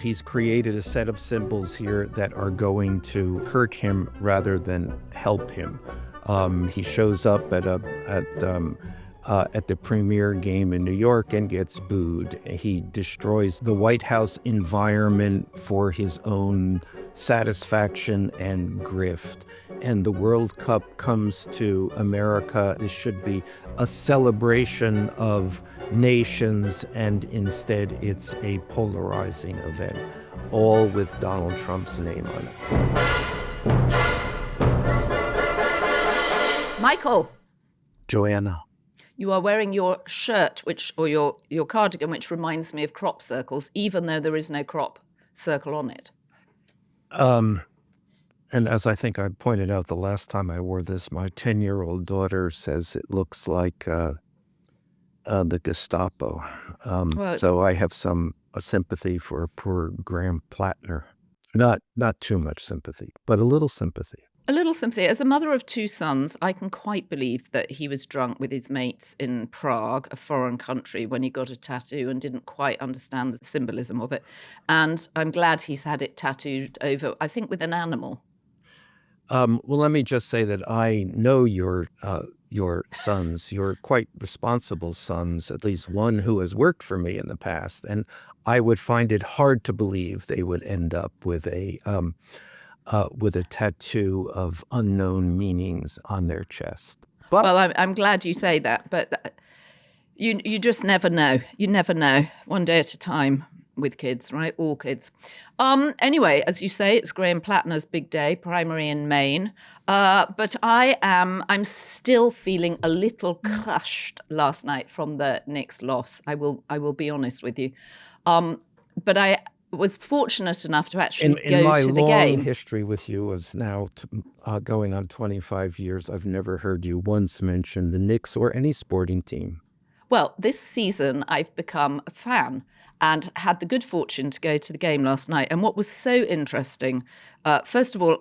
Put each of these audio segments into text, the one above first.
he's created a set of symbols here that are going to hurt him rather than help him. He shows up at the premier game in New York and gets booed. He destroys the White House environment for his own satisfaction and grift. And the World Cup comes to America. This should be a celebration of nations, and instead it's a polarizing event, all with Donald Trump's name on it. Michael. Joanna. You are wearing your shirt, or your cardigan, which reminds me of crop circles, even though there is no crop circle on it. And as I think I pointed out the last time I wore this, my 10-year-old daughter says it looks like the Gestapo. So I have some sympathy for poor Graham Plattner. Not too much sympathy, but a little sympathy. A little sympathy. As a mother of two sons, I can quite believe that he was drunk with his mates in Prague, a foreign country, when he got a tattoo and didn't quite understand the symbolism of it. And I'm glad he's had it tattooed over, I think, with an animal. Well, let me just say that I know your sons. You're quite responsible sons, at least one who has worked for me in the past. And I would find it hard to believe they would end up with a tattoo of unknown meanings on their chest. But, well, I'm glad you say that, but you just never know. You never know. One day at a time with kids, right? All kids. Anyway, as you say, it's Graham Plattner's big day, primary in Maine. But I'm still feeling a little crushed last night from the Knicks loss. I will be honest with you. But I was fortunate enough to actually go to the game. In my long history with you, is now going on 25 years, I've never heard you once mention the Knicks or any sporting team. Well, this season I've become a fan and had the good fortune to go to the game last night. And what was so interesting, first of all,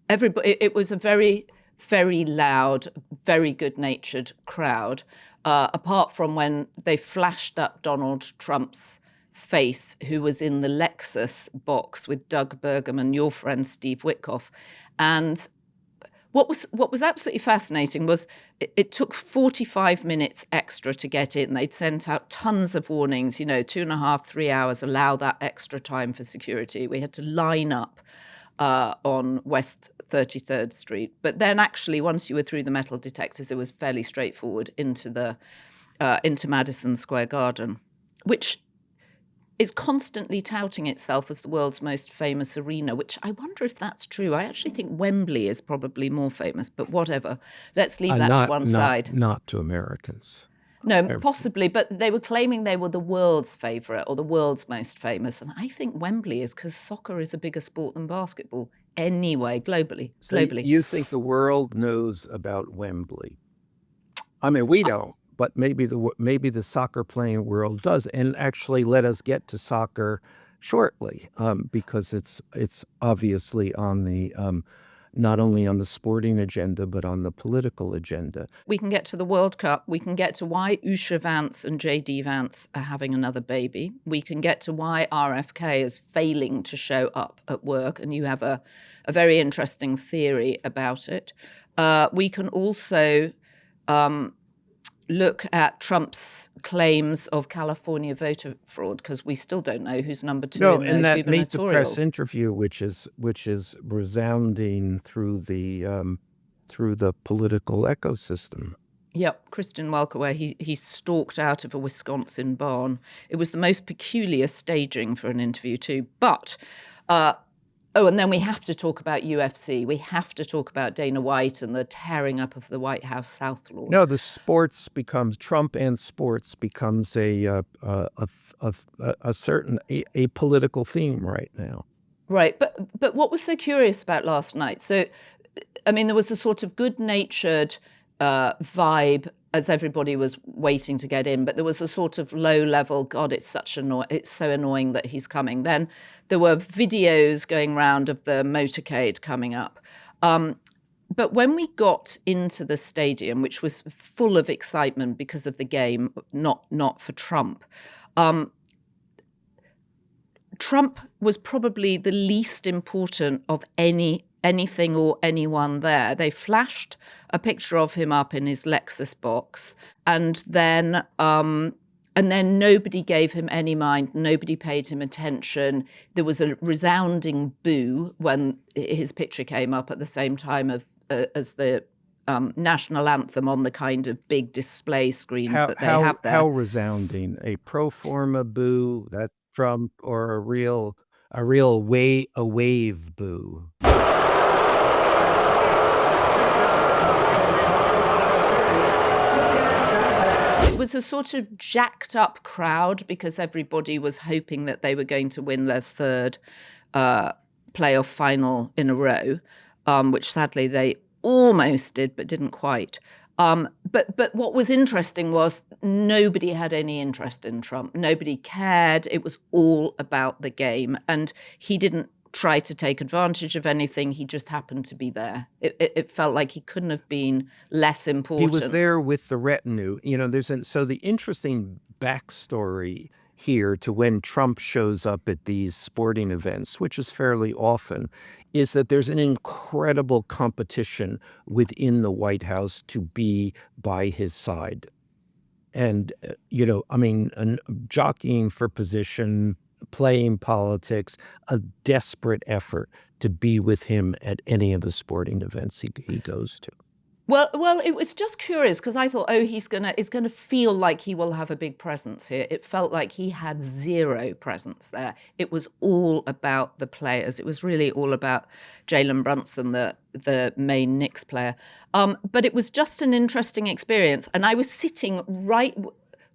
it was a very, very loud, very good-natured crowd, apart from when they flashed up Donald Trump's face, who was in the Lexus box with Doug Bergman, your friend Steve Witkoff. And what was absolutely fascinating was it took 45 minutes extra to get in. They'd sent out tons of warnings, 2.5, 3 hours, allow that extra time for security. We had to line up on West 33rd Street. But then actually, once you were through the metal detectors, it was fairly straightforward into Madison Square Garden, which is constantly touting itself as the world's most famous arena, which I wonder if that's true. I actually think Wembley is probably more famous, but whatever. Let's leave that to one side. Not to Americans. No, possibly, but they were claiming they were the world's favourite or the world's most famous. And I think Wembley is, because soccer is a bigger sport than basketball anyway, globally. So you think the world knows about Wembley? I mean, we don't. But maybe the soccer playing world does, and actually let us get to soccer shortly, because it's obviously on the not only on the sporting agenda but on the political agenda. We can get to the World Cup. We can get to why Usha Vance and J.D. Vance are having another baby. We can get to why RFK is failing to show up at work, and you have a very interesting theory about it. We can also look at Trump's claims of California voter fraud, because we still don't know who's number two in the and that gubernatorial. Meet the Press interview, which is resounding through the political ecosystem. Yep, Kristen Welker, where he stalked out of a Wisconsin barn. It was the most peculiar staging for an interview too. But and then we have to talk about UFC. We have to talk about Dana White and the tearing up of the White House South Lawn. No, the sports becomes Trump, and sports becomes a certain political theme right now. Right, but what was so curious about last night? So, I mean, there was a sort of good-natured vibe as everybody was waiting to get in, but there was a sort of low-level, God, it's so annoying that he's coming. Then there were videos going round of the motorcade coming up. But when we got into the stadium, which was full of excitement because of the game, not for Trump, Trump was probably the least important of anything or anyone there. They flashed a picture of him up in his Lexus box, and then nobody gave him any mind. Nobody paid him attention. There was a resounding boo when his picture came up at the same time as the national anthem on the kind of big display screens that they have there. How resounding? A pro forma boo, that's Trump, or a wave boo? It was a sort of jacked up crowd because everybody was hoping that they were going to win their third playoff final in a row, which sadly they almost did, but didn't quite. But what was interesting was nobody had any interest in Trump. Nobody cared. It was all about the game. And he didn't try to take advantage of anything. He just happened to be there. It felt like he couldn't have been less important. He was there with the retinue. So the interesting backstory here to when Trump shows up at these sporting events, which is fairly often, is that there's an incredible competition within the White House to be by his side. And, jockeying for position, playing politics, a desperate effort to be with him at any of the sporting events he goes to. Well, it was just curious because I thought, it's gonna feel like he will have a big presence here. It felt like he had zero presence there. It was all about the players. It was really all about Jalen Brunson, the main Knicks player. But it was just an interesting experience, and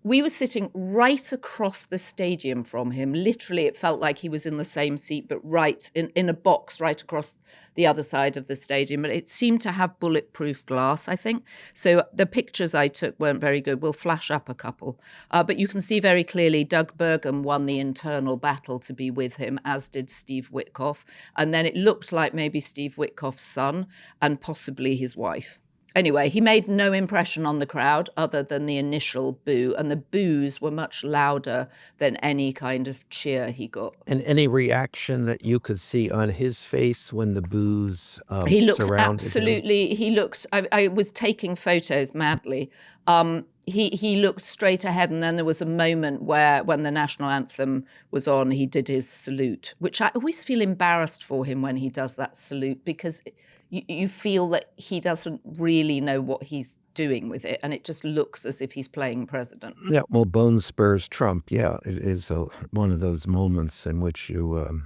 we were sitting right across the stadium from him. Literally, it felt like he was in the same seat, but right in a box right across the other side of the stadium. But it seemed to have bulletproof glass, I think. So the pictures I took weren't very good. We'll flash up a couple. But you can see very clearly Doug Burgum won the internal battle to be with him, as did Steve Witkoff. And then it looked like maybe Steve Witkoff's son and possibly his wife. Anyway, he made no impression on the crowd other than the initial boo, and the boos were much louder than any kind of cheer he got. And any reaction that you could see on his face when the boos he looked surrounded absolutely. him? He looked. I was taking photos madly. He looked straight ahead, and then there was a moment where, when the national anthem was on, he did his salute, which I always feel embarrassed for him when he does that salute, because you feel that he doesn't really know what he's doing with it, and it just looks as if he's playing president. Yeah, well, bone spurs Trump. Yeah, it is one of those moments in which you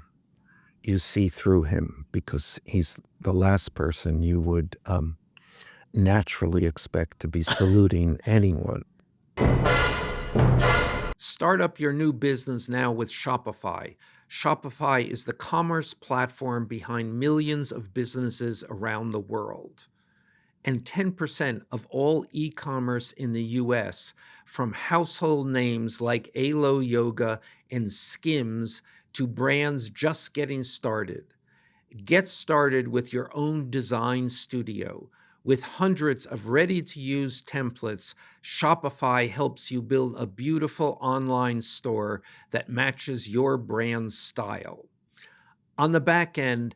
see through him, because he's the last person you would naturally expect to be saluting anyone. Start up your new business now with Shopify. Shopify is the commerce platform behind millions of businesses around the world. And 10% of all e-commerce in the US, from household names like Alo Yoga and Skims to brands just getting started. Get started with your own design studio. With hundreds of ready-to-use templates, Shopify helps you build a beautiful online store that matches your brand's style. On the back end,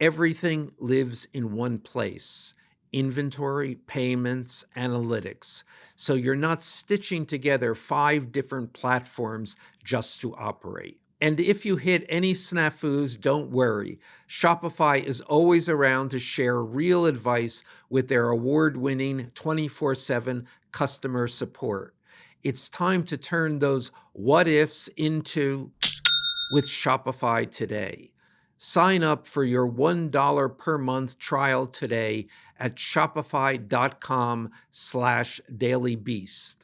everything lives in one place: inventory, payments, analytics. So you're not stitching together 5 different platforms just to operate. And if you hit any snafus, don't worry. Shopify is always around to share real advice with their award-winning 24/7 customer support. It's time to turn those what-ifs into with Shopify today. Sign up for your $1 per month trial today at shopify.com/dailybeast.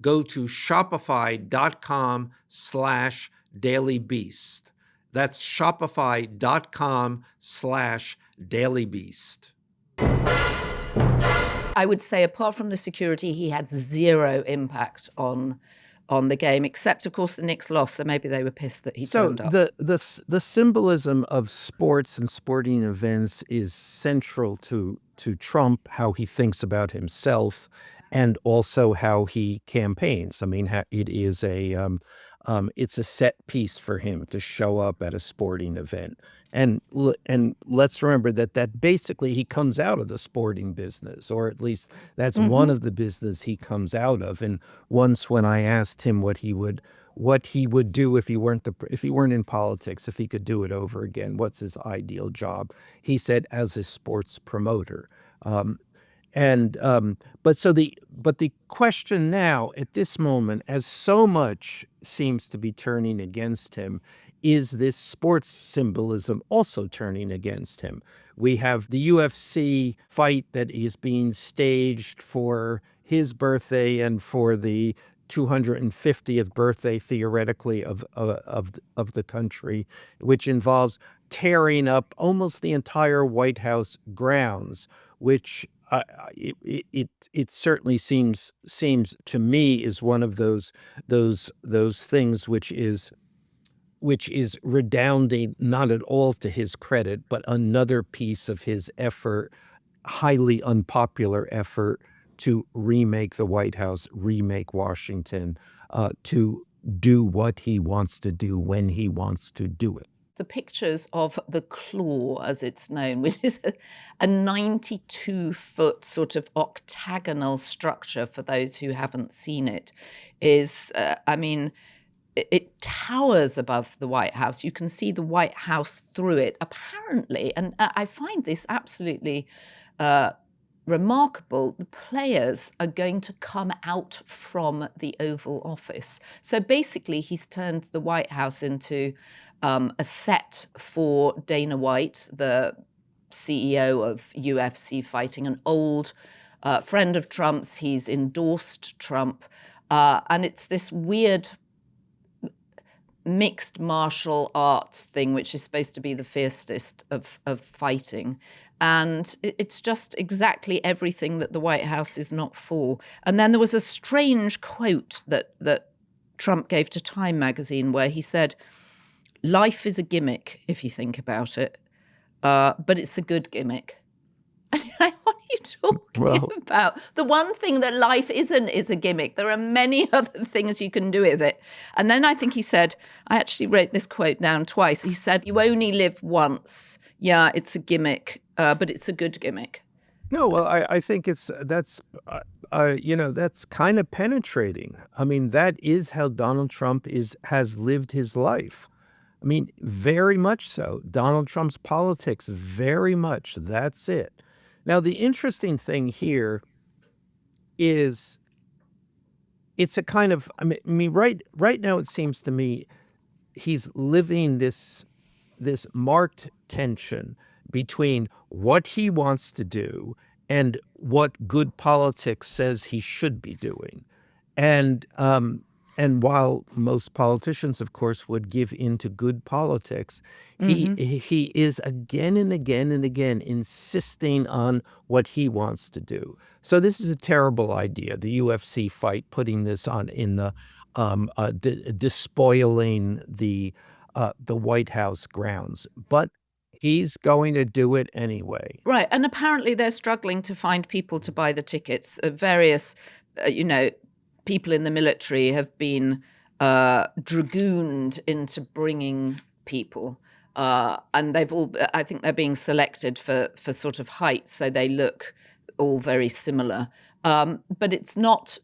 Go to shopify.com/dailybeast. That's shopify.com/dailybeast. I would say, apart from the security, he had zero impact on the game, except, of course, the Knicks lost, so maybe they were pissed that he turned up. So the symbolism of sports and sporting events is central to Trump, how he thinks about himself, and also how he campaigns. I mean, it is a It's a set piece for him to show up at a sporting event. And let's remember that basically he comes out of the sporting business, or at least that's one of the business he comes out of. And once when I asked him what he would do if he weren't in politics, if he could do it over again, what's his ideal job? He said as a sports promoter. Um, and but the question now at this moment, as so much seems to be turning against him, is this sports symbolism also turning against him? We have the UFC fight that is being staged for his birthday and for the 250th birthday, theoretically, of the country, which involves tearing up almost the entire White House grounds, which it certainly seems to me is one of those things which is redounding not at all to his credit, but another piece of his effort, highly unpopular effort, to remake the White House, remake Washington, to do what he wants to do when he wants to do it. The pictures of the claw, as it's known, which is a 92-foot sort of octagonal structure, for those who haven't seen it, is, it towers above the White House. You can see the White House through it, apparently. And I find this absolutely remarkable. The players are going to come out from the Oval Office. So basically, he's turned the White House into a set for Dana White, the CEO of UFC Fighting, an old friend of Trump's. He's endorsed Trump. And it's this weird mixed martial arts thing, which is supposed to be the fiercest of fighting. And it's just exactly everything that the White House is not for. And then there was a strange quote that Trump gave to Time magazine where he said, "Life is a gimmick, if you think about it, but it's a good gimmick." And you're like, what are you talking about? The one thing that life isn't is a gimmick. There are many other things you can do with it. And then I think he said, I actually wrote this quote down twice. He said, "You only live once. Yeah, it's a gimmick, but it's a good gimmick." No, well, I think that's kind of penetrating. I mean, that is how Donald Trump has lived his life. I mean, very much so. Donald Trump's politics, very much. That's it. Now, the interesting thing here is it's a kind of, right now it seems to me he's living this marked tension between what he wants to do and what good politics says he should be doing. And while most politicians, of course, would give into good politics, he is again and again and again insisting on what he wants to do. So this is a terrible idea, the UFC fight, putting this on in the despoiling the White House grounds. But he's going to do it anyway. Right. And apparently they're struggling to find people to buy the tickets. Various, people in the military have been dragooned into bringing people. And I think they're being selected for sort of height, so they look all very similar. But it's not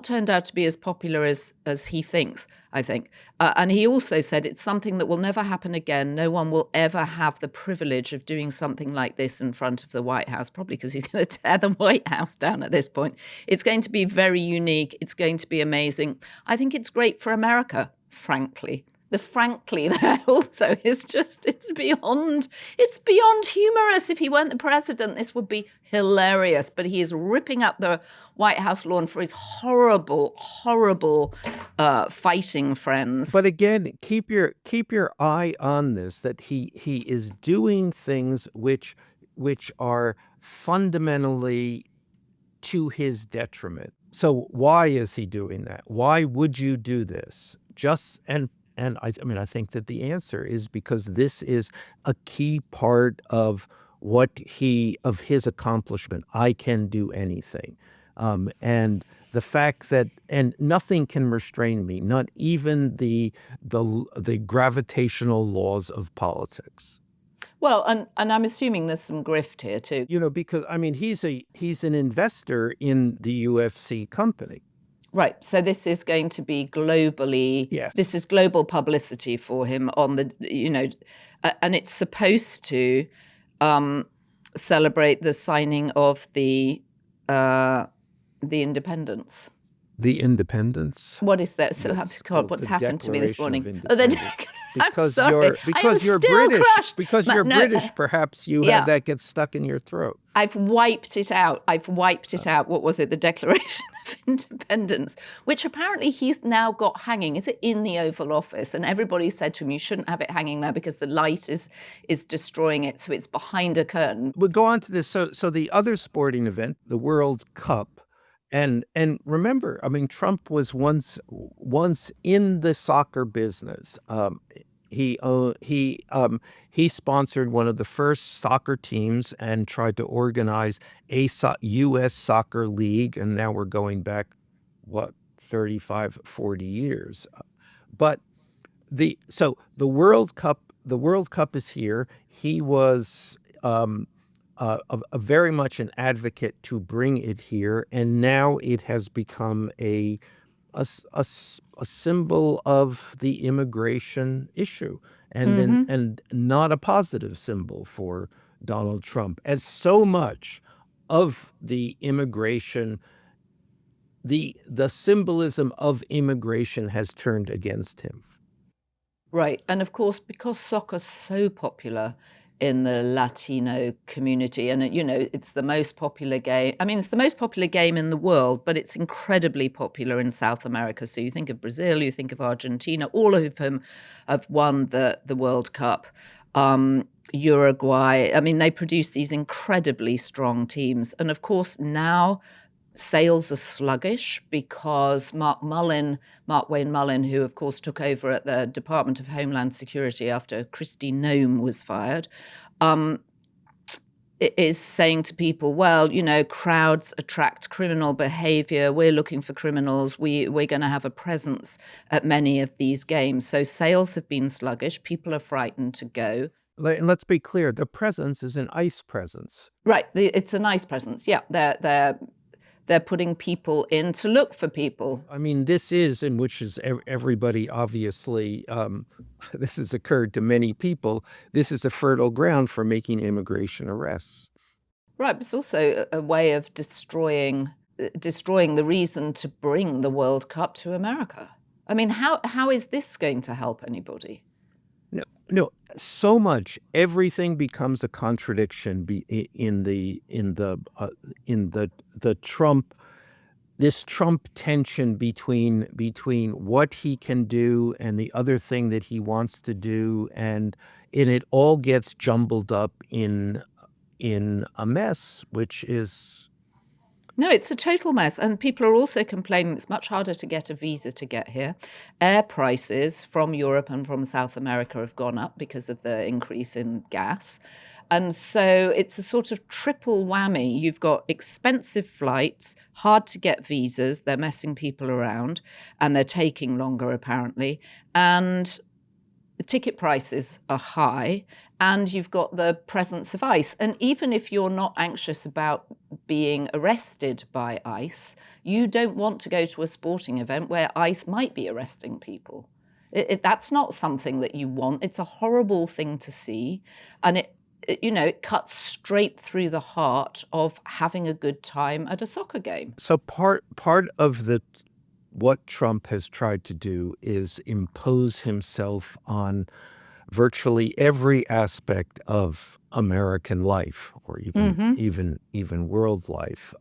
turned out to be as popular as he thinks, I think. And he also said it's something that will never happen again. No one will ever have the privilege of doing something like this in front of the White House, probably because he's going to tear the White House down at this point. It's going to be very unique. It's going to be amazing. I think it's great for America, frankly. The frankly there also is just, it's beyond humorous. If he weren't the president, this would be hilarious. But he is ripping up the White House lawn for his horrible, horrible fighting friends. But again, keep your eye on this, that he is doing things which are fundamentally to his detriment. So why is he doing that? Why would you do this? And I think that the answer is because this is a key part of his accomplishment. I can do anything. And the fact that, and nothing can restrain me, not even the gravitational laws of politics. Well, and I'm assuming there's some grift here too. Because I mean, he's an investor in the UFC company. Right. So this is going to be globally. Yes. This is global publicity for him on the, and it's supposed to celebrate the signing of the independence. The independence. What is that? So, Yes. God, what's happened to me this morning? Oh, because you're British. Crushed. Because you're British, perhaps you have that get stuck in your throat. I've wiped it out. What was it? The Declaration of Independence, which apparently he's now got hanging. Is it in the Oval Office? And everybody said to him, you shouldn't have it hanging there because the light is destroying it. So it's behind a curtain. We'll go on to this. So the other sporting event, the World Cup. And remember, I mean, Trump was once in the soccer business. He sponsored one of the first soccer teams and tried to organize a U.S. soccer league. And now we're going back, 35, 40 years. But the World Cup is here. He was very much an advocate to bring it here, and now it has become a symbol of the immigration issue, and not a positive symbol for Donald Trump, as so much of the immigration, the symbolism of immigration has turned against him. Right, and of course, because soccer's so popular in the Latino community, and it's the most popular game. I mean, it's the most popular game in the world, but it's incredibly popular in South America. So you think of Brazil, you think of Argentina, all of them have won the World Cup. Uruguay, I mean, they produce these incredibly strong teams. And of course, now sales are sluggish because Mark Wayne Mullin, who of course took over at the Department of Homeland Security after Kristi Noem was fired, is saying to people, well, crowds attract criminal behavior. We're looking for criminals. We're going to have a presence at many of these games. So sales have been sluggish. People are frightened to go. And let's be clear, the presence is an ICE presence. Right. It's a nice presence. Yeah. They're putting people in to look for people. I mean, this is, in which is everybody obviously, this has occurred to many people. This is a fertile ground for making immigration arrests. Right, but it's also a way of destroying the reason to bring the World Cup to America. I mean, how is this going to help anybody? No, so much. Everything becomes a contradiction in the Trump, this Trump tension between what he can do and the other thing that he wants to do, and it all gets jumbled up in a mess, which is. No, it's a total mess. And people are also complaining it's much harder to get a visa to get here. Air prices from Europe and from South America have gone up because of the increase in gas. And so it's a sort of triple whammy. You've got expensive flights, hard to get visas. They're messing people around and they're taking longer, apparently. And the ticket prices are high, and you've got the presence of ICE. And even if you're not anxious about being arrested by ICE, you don't want to go to a sporting event where ICE might be arresting people. That's not something that you want. It's a horrible thing to see. And it cuts straight through the heart of having a good time at a soccer game. So part of what Trump has tried to do is impose himself on virtually every aspect of American life, or even world life.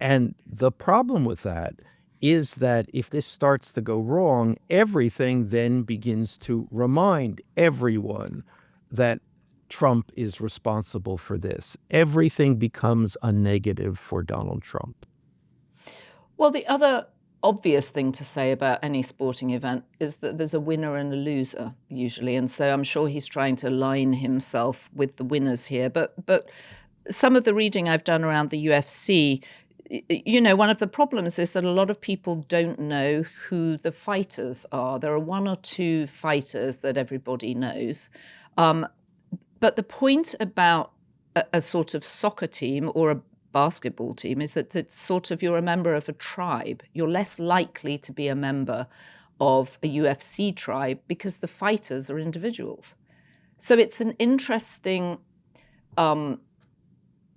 And the problem with that is that if this starts to go wrong, everything then begins to remind everyone that Trump is responsible for this. Everything becomes a negative for Donald Trump. Well, the other obvious thing to say about any sporting event is that there's a winner and a loser usually, and so I'm sure he's trying to align himself with the winners here. But some of the reading I've done around the UFC, one of the problems is that a lot of people don't know who the fighters are. There are one or two fighters that everybody knows. But the point about a sort of soccer team or a basketball team is that it's sort of, you're a member of a tribe. You're less likely to be a member of a UFC tribe because the fighters are individuals. So it's an interesting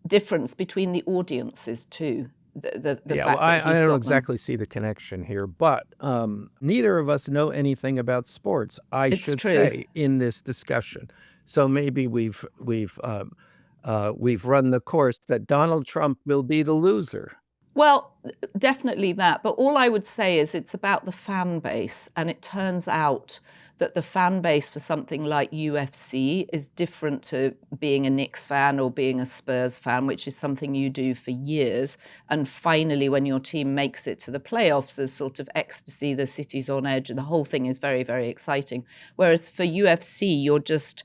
difference between the audiences too. The fact that I he's don't got exactly see the connection here, but neither of us know anything about sports, I It's should true. say, in this discussion. So maybe we've run the course that Donald Trump will be the loser. Well, definitely that. But all I would say is it's about the fan base. And it turns out that the fan base for something like UFC is different to being a Knicks fan or being a Spurs fan, which is something you do for years. And finally, when your team makes it to the playoffs, there's sort of ecstasy, the city's on edge, and the whole thing is very, very exciting. Whereas for UFC, you're just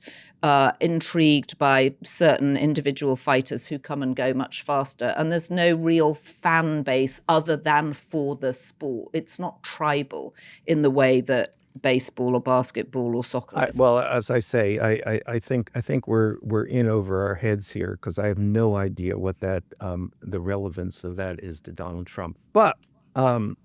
intrigued by certain individual fighters who come and go much faster. And there's no real fan base other than for the sport. It's not tribal in the way that baseball or basketball or soccer is. Well, as I say, I think we're in over our heads here because I have no idea what that the relevance of that is to Donald Trump. But I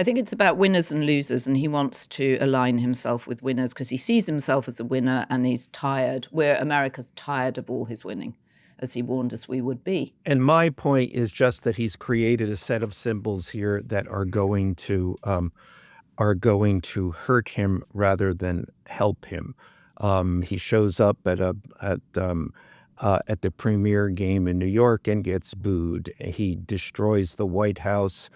think it's about winners and losers, and he wants to align himself with winners because he sees himself as a winner and he's tired. America's tired of all his winning, as he warned us we would be. And my point is just that he's created a set of symbols here that are going to hurt him rather than help him. He shows up at the premier game in New York and gets booed. He destroys the White House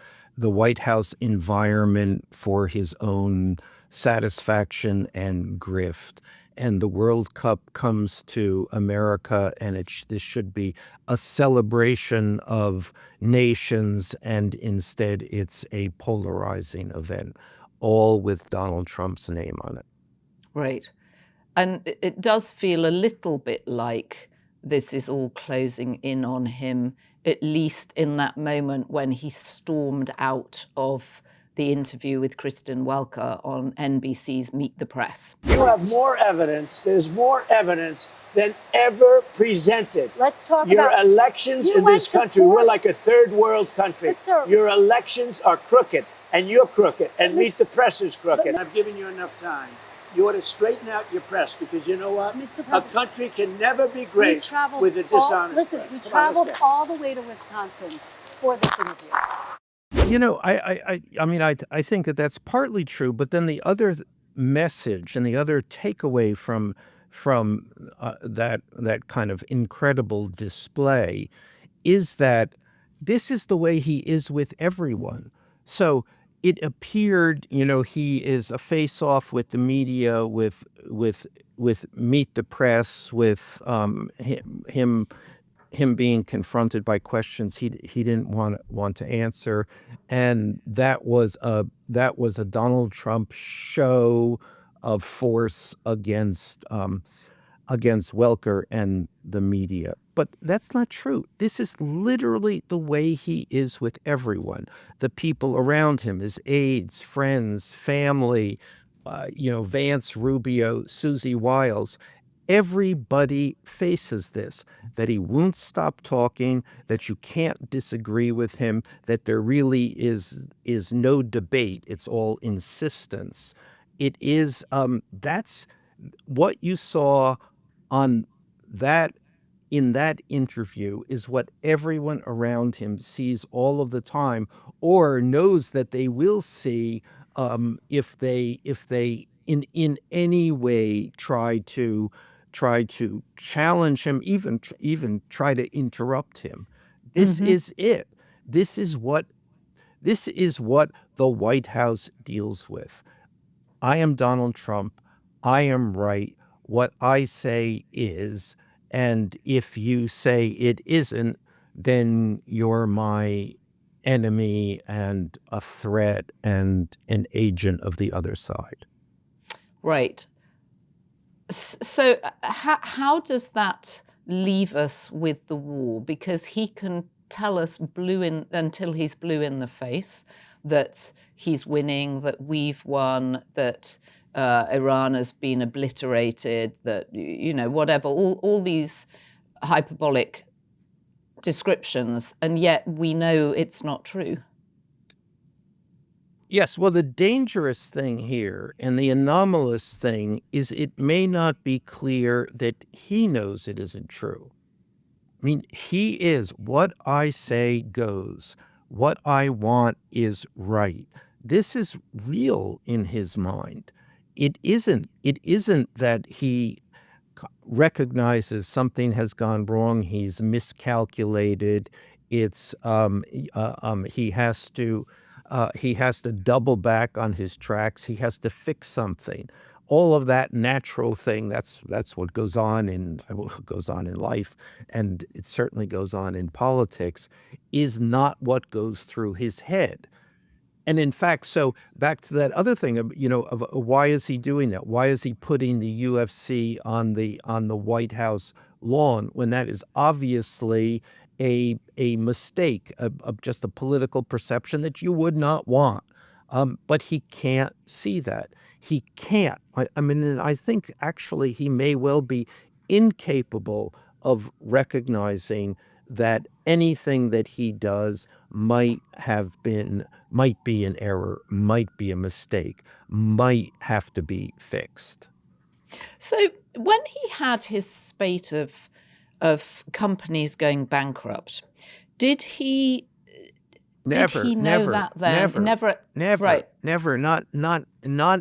environment for his own satisfaction and grift. And the World Cup comes to America, and this should be a celebration of nations, and instead it's a polarizing event, all with Donald Trump's name on it. Right. And it does feel a little bit like this is all closing in on him, at least in that moment when he stormed out of the interview with Kristen Welker on NBC's Meet the Press. You have more evidence. There's more evidence than ever presented. Let's talk your about elections in this country. We're like a third world country. Your elections are crooked, and you're crooked, and Meet the Press is crooked. I've given you enough time. You ought to straighten out your press, because you know what? A country can never be great with a dishonest press. We traveled all the way to Wisconsin for this interview. You know, I think that that's partly true, but then the other message and the other takeaway from that kind of incredible display is that this is the way he is with everyone. So it appeared, he is a face-off with the media, with Meet the Press, with him being confronted by questions he didn't want to answer, and that was a Donald Trump show of force against Welker and the media. But that's not true. This is literally the way he is with everyone. The people around him, his aides, friends, family, Vance, Rubio, Susie Wiles. Everybody faces this, that he won't stop talking, that you can't disagree with him, that there really is no debate. It's all insistence. It is, that's what you saw in that interview is what everyone around him sees all of the time, or knows that they will see if they in any way try to challenge him, even try to interrupt him. This is it. This is what the White House deals with. I am Donald Trump. I am right. What I say is, and if you say it isn't, then you're my enemy and a threat and an agent of the other side. Right. So how does that leave us with the war? Because he can tell us until he's blue in the face that he's winning, that we've won, that Iran has been obliterated, that, whatever, all these hyperbolic descriptions, and yet we know it's not true. Yes, well, the dangerous thing here and the anomalous thing is it may not be clear that he knows it isn't true. I mean, he is what I say goes. What I want is right. This is real in his mind. It isn't that he recognizes something has gone wrong. He's miscalculated. It's he has to double back on his tracks. He has to fix something. All of that natural thing. That's what goes on in life, and it certainly goes on in politics. Is not what goes through his head. And in fact, so back to that other thing of, why is he doing that? Why is he putting the UFC on the White House lawn when that is obviously a mistake, of just a political perception that you would not want? But he can't see that. He can't. I mean, and I think actually he may well be incapable of recognizing that anything that he does might be an error, might be a mistake, might have to be fixed. So when he had his spate of companies going bankrupt, did he know that then? Never, right. Never, not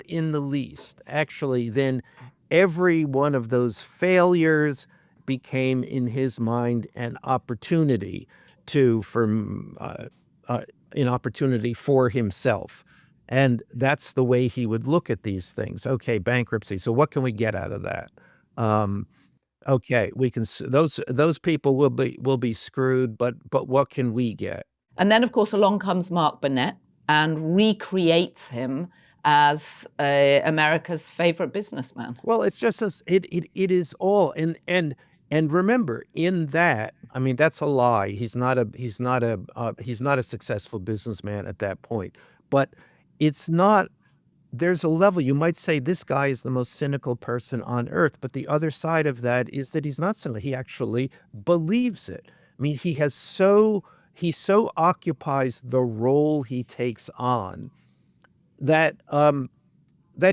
in the least. Actually, then every one of those failures became in his mind an opportunity for himself. And that's the way he would look at these things. Okay, bankruptcy. So what can we get out of that? Okay, we can. Those people will be screwed. But what can we get? And then, of course, along comes Mark Burnett and recreates him as America's favorite businessman. Well, it's just it is all and remember in that, I mean, that's a lie. He's not a successful businessman at that point. But it's not. There's a level you might say this guy is the most cynical person on earth, but the other side of that is that he's not cynical. He actually believes it. I mean, he so occupies the role he takes on that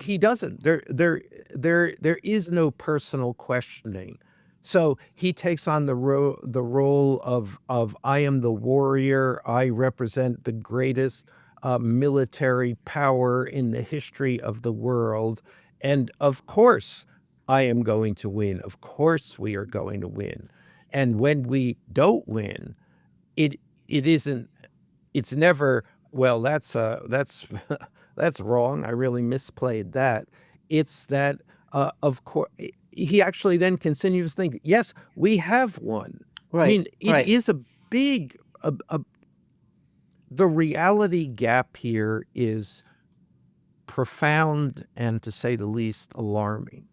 he doesn't. There is no personal questioning. So he takes on the role of I am the warrior. I represent the greatest military power in the history of the world, and of course I am going to win. Of course we are going to win. And when we don't win, it isn't. It's never, well, that's that's wrong. I really misplayed that. It's that, of course, he actually then continues to think, yes, we have won. Right. I mean, it is a big, the reality gap here is profound and, to say the least, alarming.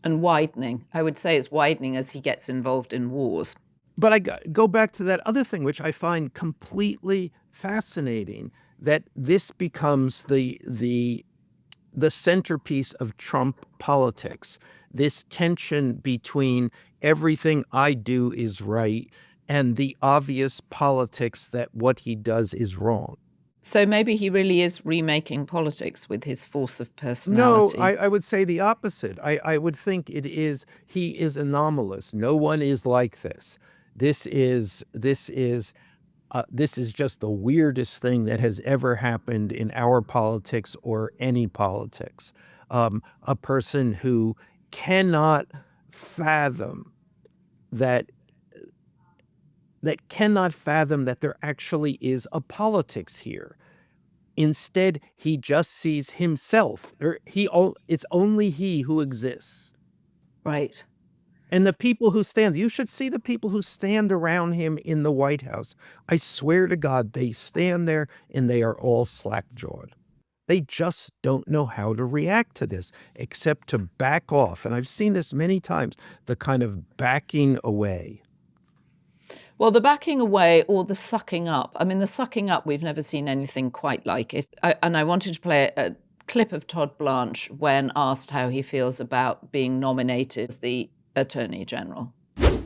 And widening. I would say it's widening as he gets involved in wars. But I go back to that other thing, which I find completely fascinating, that this becomes the centerpiece of Trump politics, this tension between everything I do is right and the obvious politics that what he does is wrong. So maybe he really is remaking politics with his force of personality. No, I would say the opposite. I would think he is anomalous. No one is like this. This is just the weirdest thing that has ever happened in our politics or any politics. A person who cannot fathom that there actually is a politics here. Instead, he just sees himself. It's only he who exists. Right. And the people who stand, you should see the people who stand around him in the White House. I swear to God, they stand there and they are all slack-jawed. They just don't know how to react to this, except to back off. And I've seen this many times, the kind of backing away. Well, the backing away or the sucking up. I mean, the sucking up, we've never seen anything quite like it. And I wanted to play a clip of Todd Blanche when asked how he feels about being nominated as the Attorney General.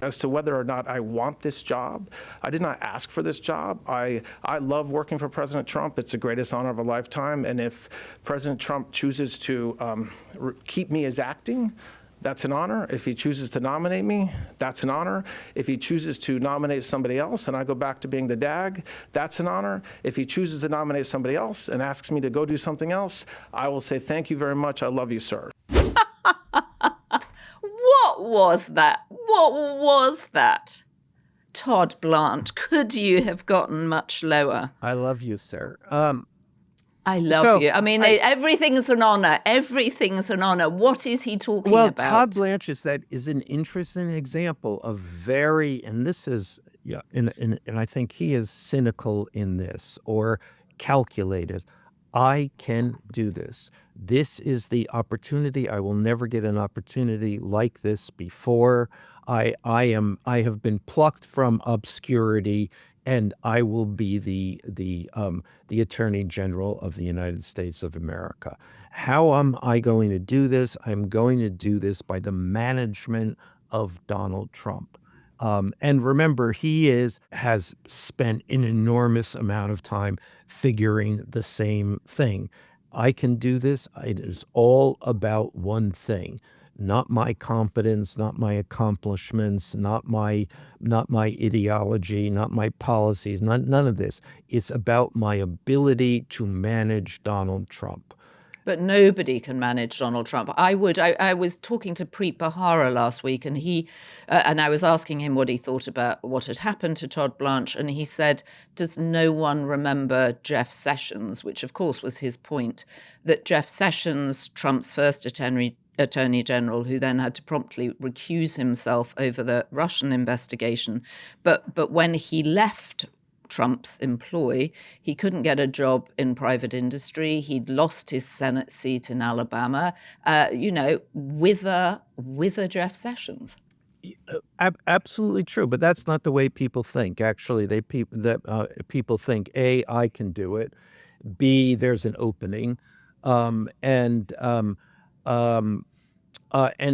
As to whether or not I want this job, I did not ask for this job. I love working for President Trump. It's the greatest honor of a lifetime. And if President Trump chooses to keep me as acting, that's an honor. If he chooses to nominate me, that's an honor. If he chooses to nominate somebody else and I go back to being the DAG, that's an honor. If he chooses to nominate somebody else and asks me to go do something else, I will say, thank you very much. I love you, sir. What was that? What was that? Todd Blanche, could you have gotten much lower? I love you, sir. I love you. I mean, everything's an honor. Everything's an honor. What is he talking about? Well, Todd Blanche is an interesting example of and this is, and I think he is cynical in this or calculated. I can do this. This is the opportunity. I will never get an opportunity like this before. I have been plucked from obscurity, and I will be the Attorney General of the United States of America. How am I going to do this? I'm going to do this by the management of Donald Trump. And remember, he has spent an enormous amount of time figuring the same thing. I can do this. It is all about one thing. Not my competence, not my accomplishments, not my ideology, not my policies, none of this. It's about my ability to manage Donald Trump. But nobody can manage Donald Trump. I was talking to Preet Bharara last week, and and I was asking him what he thought about what had happened to Todd Blanche, and he said, does no one remember Jeff Sessions, which of course was his point, that Jeff Sessions, Trump's first Attorney General, who then had to promptly recuse himself over the Russian investigation, but when he left Trump's employ, he couldn't get a job in private industry. He'd lost his Senate seat in Alabama, with Jeff Sessions. Absolutely true, but that's not the way people think. Actually, people think A, I can do it. B, there's an opening, and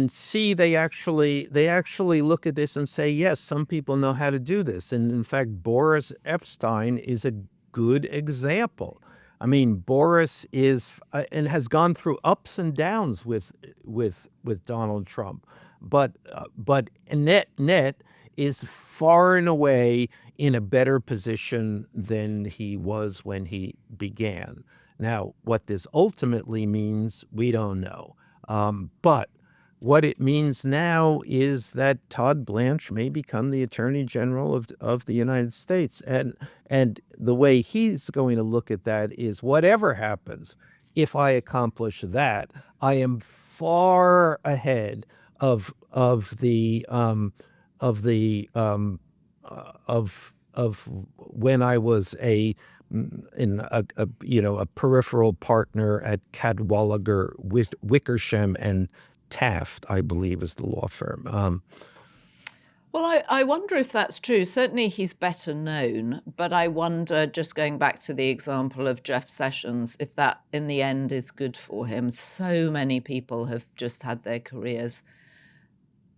C, they actually look at this and say, yes, some people know how to do this. And in fact, Boris Epstein is a good example. I mean, Boris is and has gone through ups and downs with Donald Trump, but net is far and away in a better position than he was when he began. Now, what this ultimately means, we don't know. But what it means now is that Todd Blanche may become the Attorney General of the United States. And the way he's going to look at that is whatever happens, if I accomplish that, I am far ahead of when I was a peripheral partner at Cadwallader, Wickersham and Taft, I believe, is the law firm. Well, I wonder if that's true. Certainly he's better known, but I wonder, just going back to the example of Jeff Sessions, if that in the end is good for him. So many people have just had their careers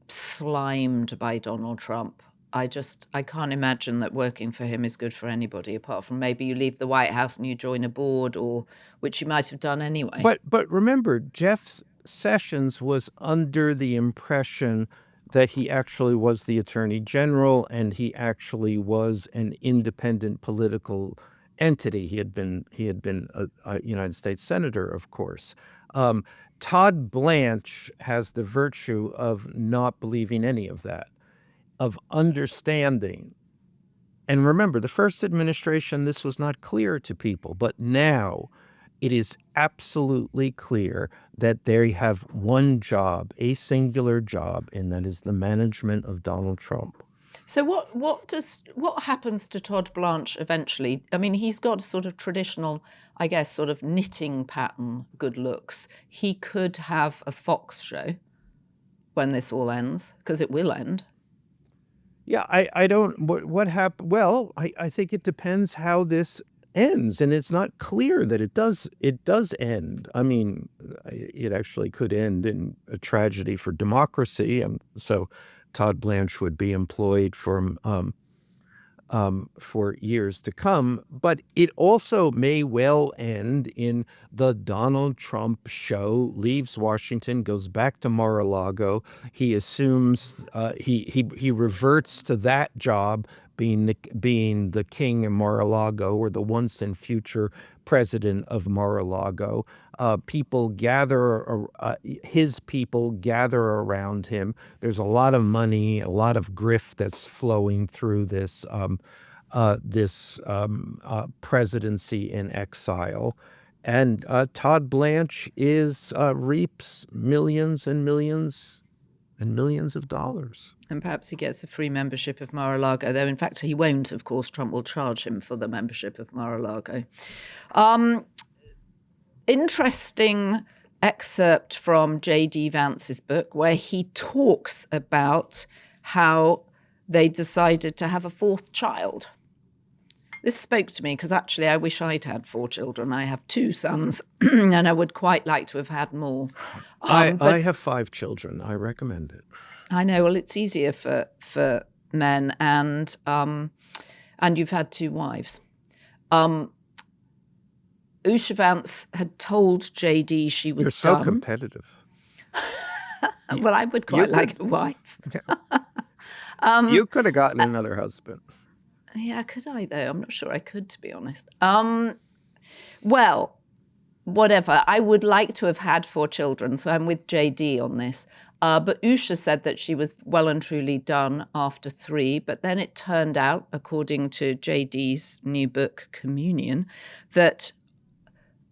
slimed by Donald Trump. I can't imagine that working for him is good for anybody, apart from maybe you leave the White House and you join a board, or which you might have done anyway. But remember, Jeff Sessions was under the impression that he actually was the Attorney General and he actually was an independent political entity. He had been a United States Senator, of course. Todd Blanche has the virtue of not believing any of that, of understanding. And remember, the first administration, this was not clear to people, but now it is absolutely clear that they have one job, a singular job, and that is the management of Donald Trump. So what happens to Todd Blanche eventually? I mean, he's got sort of traditional, I guess, sort of knitting pattern good looks. He could have a Fox show when this all ends, because it will end. Yeah, I don't, what happened? Well, I think it depends how this ends, and it's not clear that it does end. I mean, it actually could end in a tragedy for democracy, and so Todd Blanche would be employed for years to come. But it also may well end in the Donald Trump show leaves Washington, goes back to Mar-a-Lago. He assumes he reverts to that job, being the king in Mar-a-Lago, or the once and future president of Mar-a-Lago. His people gather around him. There's a lot of money, a lot of grift that's flowing through this presidency in exile. And Todd Blanche reaps millions and millions and millions of dollars. And perhaps he gets a free membership of Mar-a-Lago, though in fact he won't, of course. Trump will charge him for the membership of Mar-a-Lago. Interesting excerpt from J.D. Vance's book where he talks about how they decided to have a fourth child. This spoke to me because actually I wish I'd had 4 children. I have 2 sons and I would quite like to have had more. I have 5 children. I recommend it. I know. Well, it's easier for men, and you've had 2 wives. Usha Vance had told JD she was You're so done. competitive. Well, I would quite like a wife. You could have gotten another husband. Yeah, could I though? I'm not sure I could, to be honest. Well, whatever. I would like to have had 4 children, so I'm with JD on this. But Usha said that she was well and truly done after 3. But then it turned out, according to JD's new book, Communion, that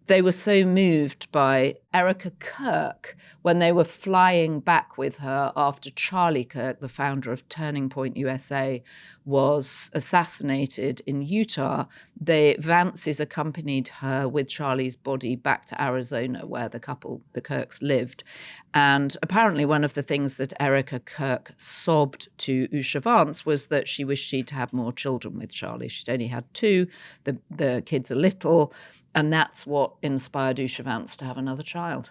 they were so moved by Erica Kirk when they were flying back with her after Charlie Kirk, the founder of Turning Point USA, was assassinated in Utah. The Vances accompanied her with Charlie's body back to Arizona, where the Kirks, lived. And apparently one of the things that Erica Kirk sobbed to Usha Vance was that she wished she'd had more children with Charlie. She'd only had 2. The kids are little. And that's what inspired Usha Vance to have another child.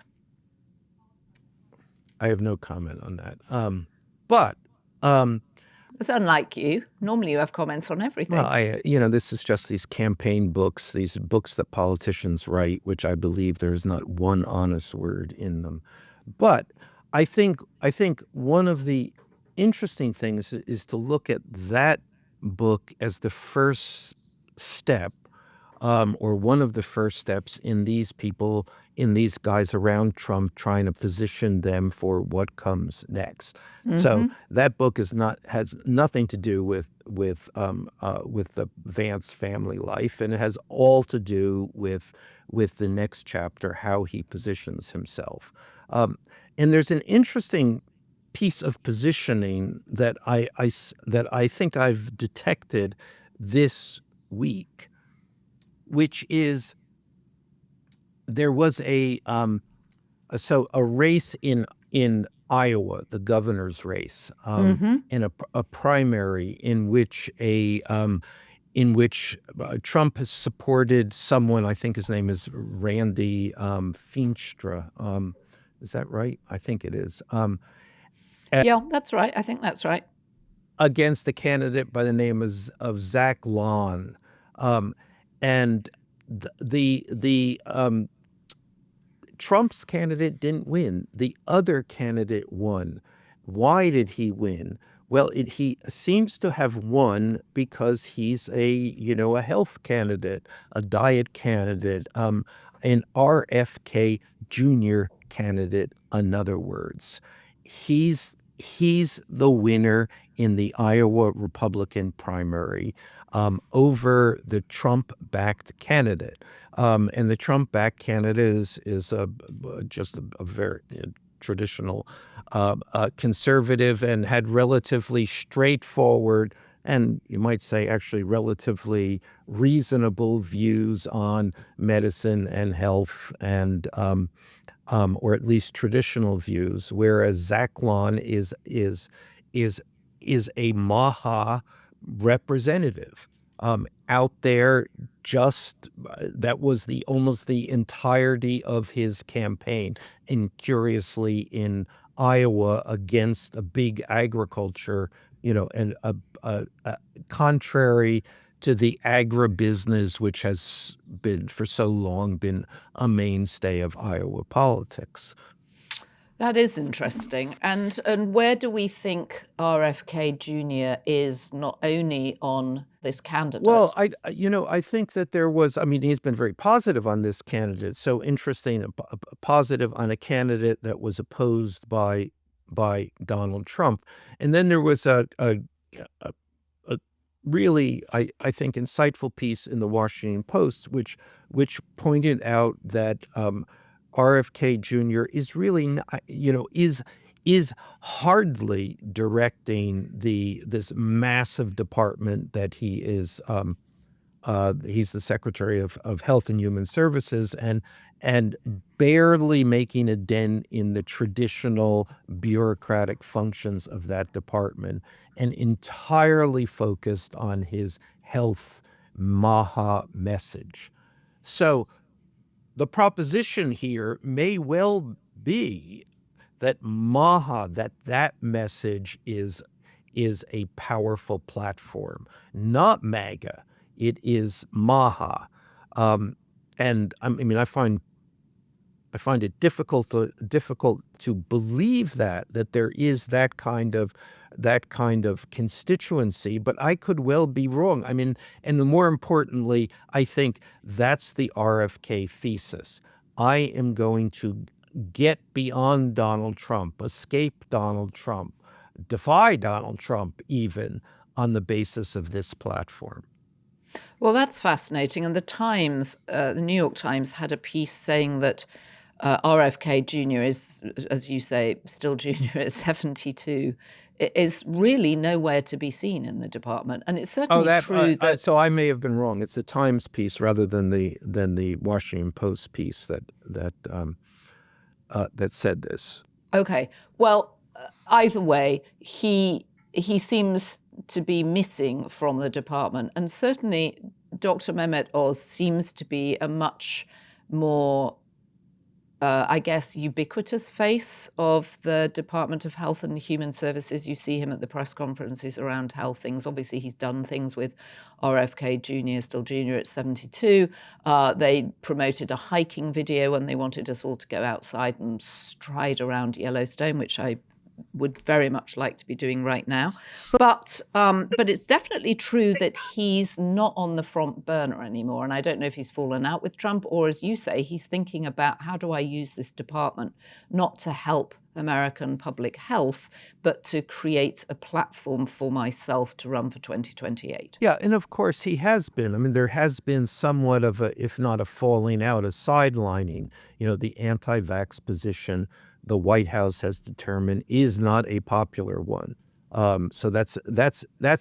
I have no comment on that. But it's unlike you. Normally you have comments on everything. well, this is just these campaign books, these books that politicians write, which I believe there is not one honest word in them. But I think one of the interesting things is to look at that book as the first step, or one of the first steps in these guys around Trump, trying to position them for what comes next. Mm-hmm. So that book has nothing to do with the Vance family life, and it has all to do with the next chapter, how he positions himself. And there's an interesting piece of positioning that I think I've detected this week, which is there was a race in Iowa, the governor's race, in a primary in which Trump has supported someone. I think his name is Randy Feenstra. Is that right? I think it is. Yeah, that's right. I think that's right. Against a candidate by the name of Zach Lawn. And Trump's candidate didn't win. The other candidate won. Why did he win? Well, he seems to have won because he's a health candidate, a diet candidate, an RFK Jr. candidate. In other words, he's the winner in the Iowa Republican primary over the Trump-backed candidate. And the Trump-backed candidate is just a very traditional conservative, and had relatively straightforward, and you might say actually relatively reasonable views on medicine and health, and or at least traditional views, whereas Zach Lawn is is a MAGA representative out there. Just that was almost the entirety of his campaign, and curiously in Iowa against a big agriculture, and a contrary to the agribusiness, which has been for so long been a mainstay of Iowa politics. That is interesting. And where do we think RFK Jr. is not only on this candidate? Well, I think that there was, he's been very positive on this candidate. So interesting, positive on a candidate that was opposed by Donald Trump. And then there was a really, I think, insightful piece in the Washington Post, which pointed out that RFK Jr. is really, is hardly directing this massive department that he is. He's the Secretary of Health and Human Services, and barely making a dent in the traditional bureaucratic functions of that department, and entirely focused on his health MAGA message. So the proposition here may well be that MAGA, that message is a powerful platform, not MAGA. It is MAGA, and I find it difficult to believe that there is that kind of constituency, but I could well be wrong. And more importantly, I think that's the RFK thesis. I am going to get beyond Donald Trump, escape Donald Trump, defy Donald Trump even on the basis of this platform. Well, that's fascinating. And the New York Times had a piece saying that RFK Jr. is, as you say, still junior at 72, is really nowhere to be seen in the department. And it's certainly true that... So I may have been wrong. It's the Times piece rather than the Washington Post piece that said this. Okay. Well, either way, he seems to be missing from the department. And certainly Dr. Mehmet Oz seems to be a much more, ubiquitous face of the Department of Health and Human Services. You see him at the press conferences around health things. Obviously, he's done things with RFK Jr., still junior at 72. They promoted a hiking video and they wanted us all to go outside and stride around Yellowstone, which I would very much like to be doing right now. But it's definitely true that he's not on the front burner anymore. And I don't know if he's fallen out with Trump, or as you say, he's thinking about how do I use this department not to help American public health, but to create a platform for myself to run for 2028. Yeah, and of course he has been. There has been somewhat of a, if not a falling out, a sidelining. The anti-vax position the White House has determined is not a popular one. So that's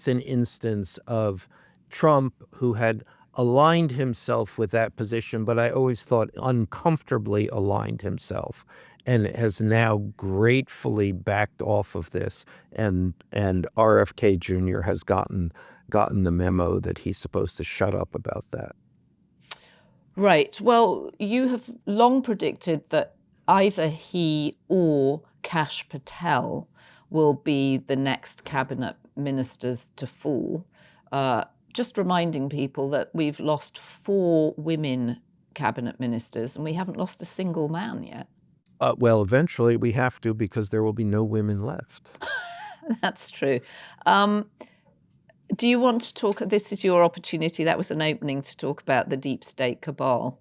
an instance of Trump who had aligned himself with that position, but I always thought uncomfortably aligned himself, and has now gratefully backed off of this. And RFK Jr. has gotten the memo that he's supposed to shut up about that. Right. Well, you have long predicted that either he or Kash Patel will be the next cabinet ministers to fall. Just reminding people that we've lost 4 women cabinet ministers and we haven't lost a single man yet. Well, eventually we have to, because there will be no women left. That's true. Do you want to talk? This is your opportunity. That was an opening to talk about the deep state cabal.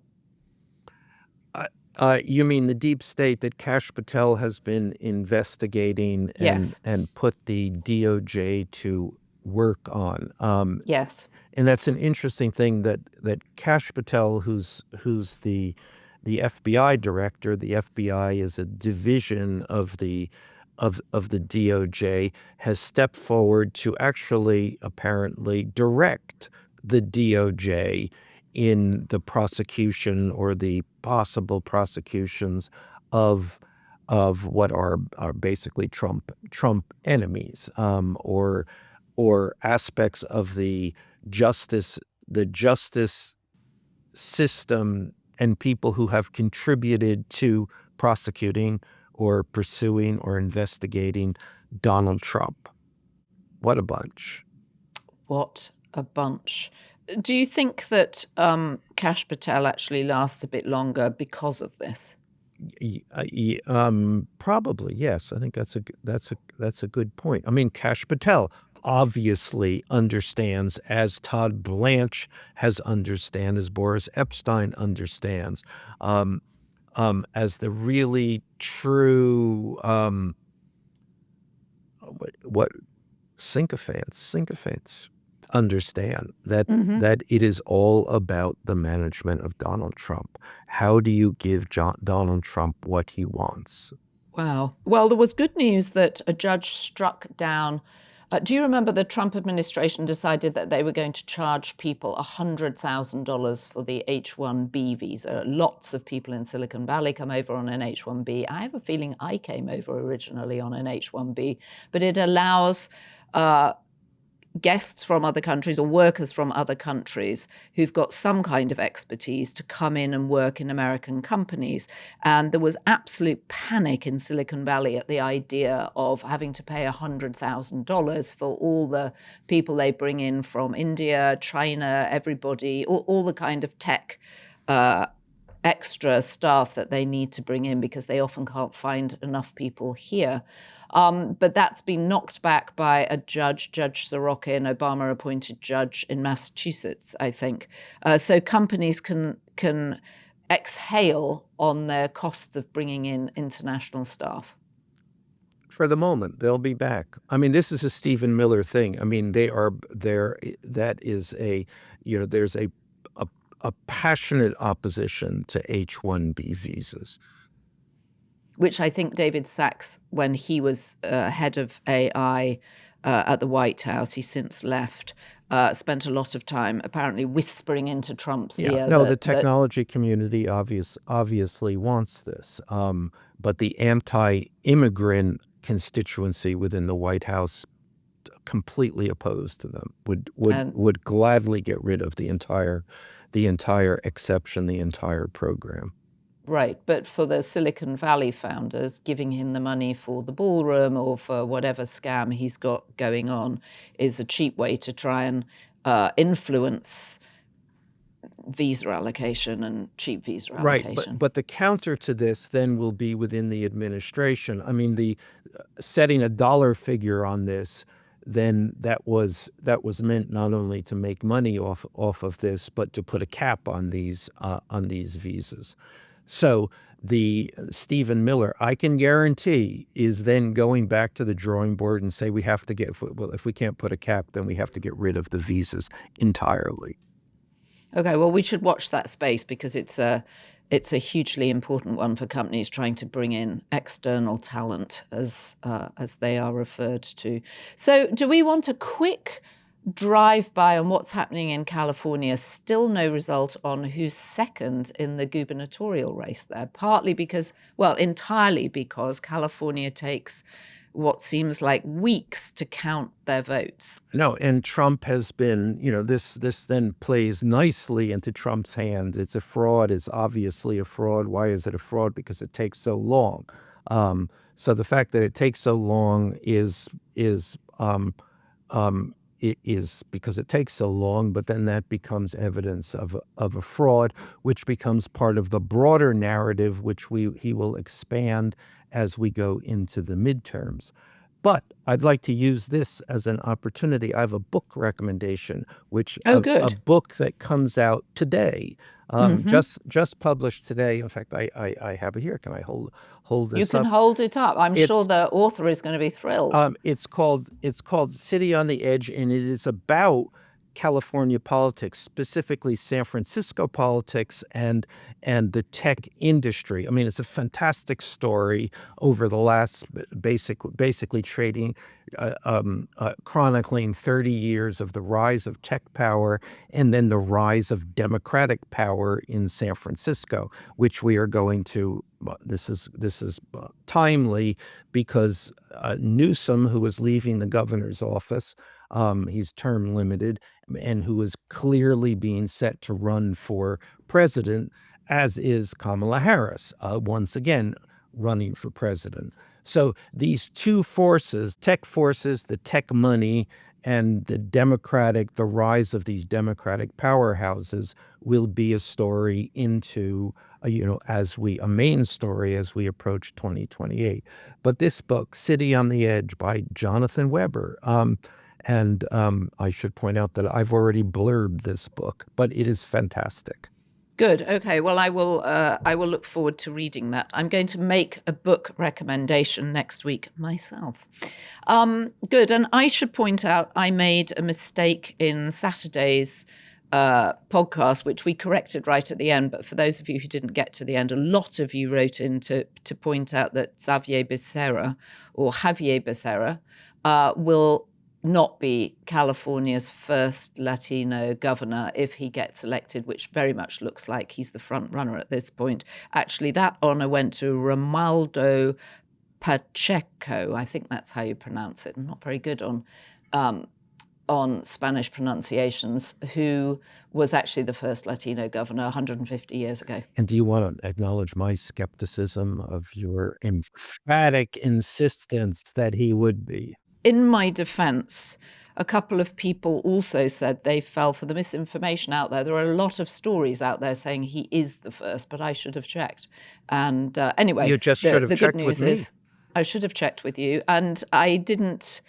You mean the deep state that Kash Patel has been investigating and put the DOJ to work on? Yes. And that's an interesting thing that Kash Patel, who's the FBI director, the FBI is a division of the DOJ, has stepped forward to actually apparently direct the DOJ in the prosecution or the possible prosecutions of of what are basically Trump enemies, or aspects of the justice system and people who have contributed to prosecuting or pursuing or investigating Donald Trump. What a bunch. What a bunch. Do you think that Kash Patel actually lasts a bit longer because of this? Probably, yes. I think that's a good point. I mean, Kash Patel obviously understands, as Todd Blanche has understand, as Boris Epstein understands, as the really true what sycophants understand, that it is all about the management of Donald Trump. How do you give Donald Trump what he wants? Wow. Well, there was good news that a judge struck down. Do you remember the Trump administration decided that they were going to charge people $100,000 for the H-1B visa? Lots of people in Silicon Valley come over on an H-1B. I have a feeling I came over originally on an H-1B, but it allows guests from other countries or workers from other countries who've got some kind of expertise to come in and work in American companies. And there was absolute panic in Silicon Valley at the idea of having to pay $100,000 for all the people they bring in from India, China, everybody, all the kind of tech extra staff that they need to bring in because they often can't find enough people here. But that's been knocked back by a judge, Judge Soroka, an Obama-appointed judge in Massachusetts, I think. So companies can exhale on their costs of bringing in international staff. For the moment, they'll be back. I mean, this is a Stephen Miller thing. I mean, that is there's a passionate opposition to H-1B visas. Which I think David Sachs, when he was head of AI at the White House, he's since left, spent a lot of time apparently whispering into Trump's ear. No, the technology community obviously wants this, but the anti-immigrant constituency within the White House completely opposed to them, would gladly get rid of the entire exception, the entire program. Right, but for the Silicon Valley founders, giving him the money for the ballroom or for whatever scam he's got going on is a cheap way to try and influence visa allocation and cheap visa allocation. Right, but the counter to this then will be within the administration. I mean, the setting a dollar figure on this, then that was meant not only to make money off of this, but to put a cap on these visas. So the Stephen Miller, I can guarantee, is then going back to the drawing board and say if we can't put a cap, then we have to get rid of the visas entirely. Okay, well, we should watch that space because it's a hugely important one for companies trying to bring in external talent, as they are referred to. So do we want a quick drive-by on what's happening in California? Still no result on who's second in the gubernatorial race there, entirely because California takes what seems like weeks to count their votes. No, and Trump has been, this then plays nicely into Trump's hands. It's a fraud. It's obviously a fraud. Why is it a fraud? Because it takes so long. So the fact that it takes so long is because it takes so long, but then that becomes evidence of a fraud, which becomes part of the broader narrative, which he will expand as we go into the midterms. But I'd like to use this as an opportunity. I have a book recommendation, a book that comes out today, just published today. In fact, I have it here. Can I hold this up? You can hold it up. I'm sure the author is going to be thrilled. It's called City on the Edge, and it is about California politics, specifically San Francisco politics and the tech industry. I mean, it's a fantastic story over the last basically chronicling 30 years of the rise of tech power and then the rise of democratic power in San Francisco, which we are going to timely because Newsom, who was leaving the governor's office, he's term limited, and who is clearly being set to run for president, as is Kamala Harris, once again running for president. So these two forces, the tech money, and the rise of these Democratic powerhouses will be a story into, a main story as we approach 2028. But this book, City on the Edge by Jonathan Weber, and I should point out that I've already blurbed this book, but it is fantastic. Good. Okay. Well, I will look forward to reading that. I'm going to make a book recommendation next week myself. Good. And I should point out I made a mistake in Saturday's podcast, which we corrected right at the end. But for those of you who didn't get to the end, a lot of you wrote in to point out that Javier Becerra will not be California's first Latino governor if he gets elected, which very much looks like he's the front runner at this point. Actually, that honor went to Romualdo Pacheco. I think that's how you pronounce it. I'm not very good on Spanish pronunciations, who was actually the first Latino governor 150 years ago. And do you want to acknowledge my skepticism of your emphatic insistence that he would be? In my defense, a couple of people also said they fell for the misinformation out there. There are a lot of stories out there saying he is the first, but I should have checked. And anyway, you just should have the checked good news with me. is I should have checked with you. And I didn't,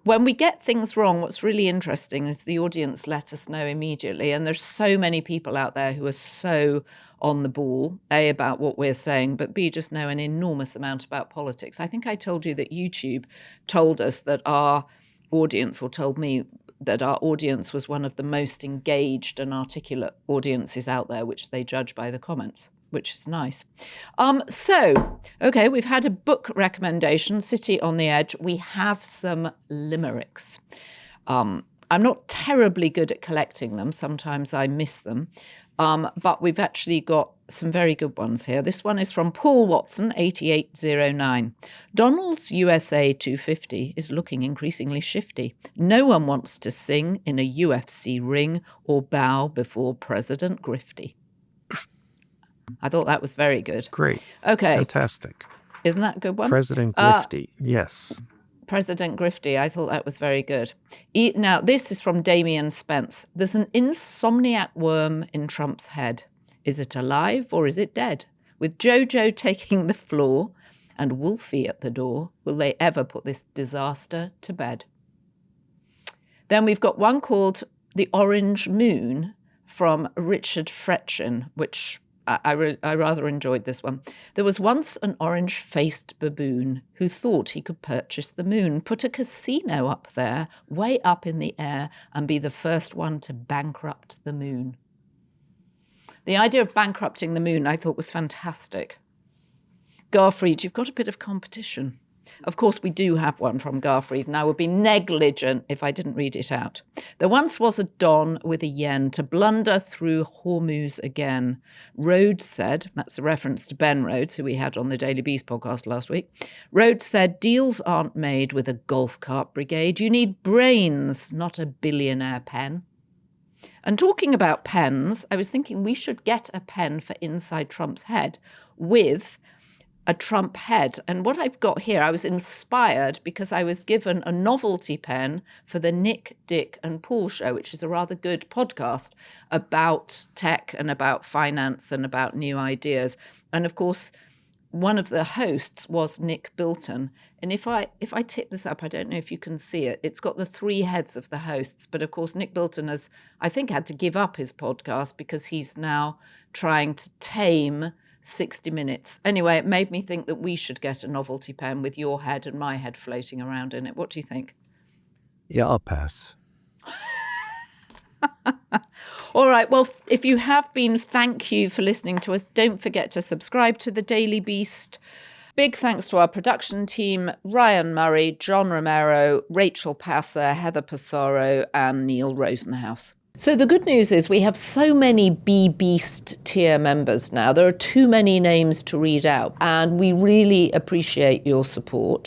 when we get things wrong, what's really interesting is the audience let us know immediately. And there's so many people out there who are so on the ball, A, about what we're saying, but B, just know an enormous amount about politics. I think I told you that YouTube told us that our audience, or told me that our audience was one of the most engaged and articulate audiences out there, which they judge by the comments, which is nice. Okay, we've had a book recommendation, City on the Edge. We have some limericks. I'm not terribly good at collecting them. Sometimes I miss them. But we've actually got some very good ones here. This one is from Paul Watson, 8809. Donald's USA 250 is looking increasingly shifty. No one wants to sing in a UFC ring or bow before President Grifty. I thought that was very good. Great. Okay. Fantastic. Isn't that a good one? President Grifty, yes. President Grifty, I thought that was very good. Now, this is from Damien Spence. There's an insomniac worm in Trump's head. Is it alive or is it dead? With Jojo taking the floor and Wolfie at the door, will they ever put this disaster to bed? Then we've got one called The Orange Moon from Richard Fretchen, which I rather enjoyed this one. There was once an orange-faced baboon who thought he could purchase the moon, put a casino up there, way up in the air, and be the first one to bankrupt the moon. The idea of bankrupting the moon I thought was fantastic. Garfried, you've got a bit of competition. Of course, we do have one from Garfried, and I would be negligent if I didn't read it out. There once was a Don with a yen to blunder through Hormuz again. Rhodes said, that's a reference to Ben Rhodes, who we had on the Daily Beast podcast last week. Rhodes said, deals aren't made with a golf cart brigade. You need brains, not a billionaire pen. And talking about pens, I was thinking we should get a pen for inside Trump's head with a Trump head. And what I've got here, I was inspired because I was given a novelty pen for the Nick, Dick and Paul show, which is a rather good podcast about tech and about finance and about new ideas. And of course, one of the hosts was Nick Bilton. And if I tip this up, I don't know if you can see it. It's got the three heads of the hosts. But of course, Nick Bilton has, I think, had to give up his podcast because he's now trying to tame 60 Minutes. Anyway, it made me think that we should get a novelty pen with your head and my head floating around in it. What do you think? Yeah, I'll pass. All right. Well, if you have been, thank you for listening to us. Don't forget to subscribe to the Daily Beast. Big thanks to our production team, Ryan Murray, John Romero, Rachel Passer, Heather Passaro, and Neil Rosenhaus. So the good news is we have so many B-Beast tier members now. There are too many names to read out, and we really appreciate your support.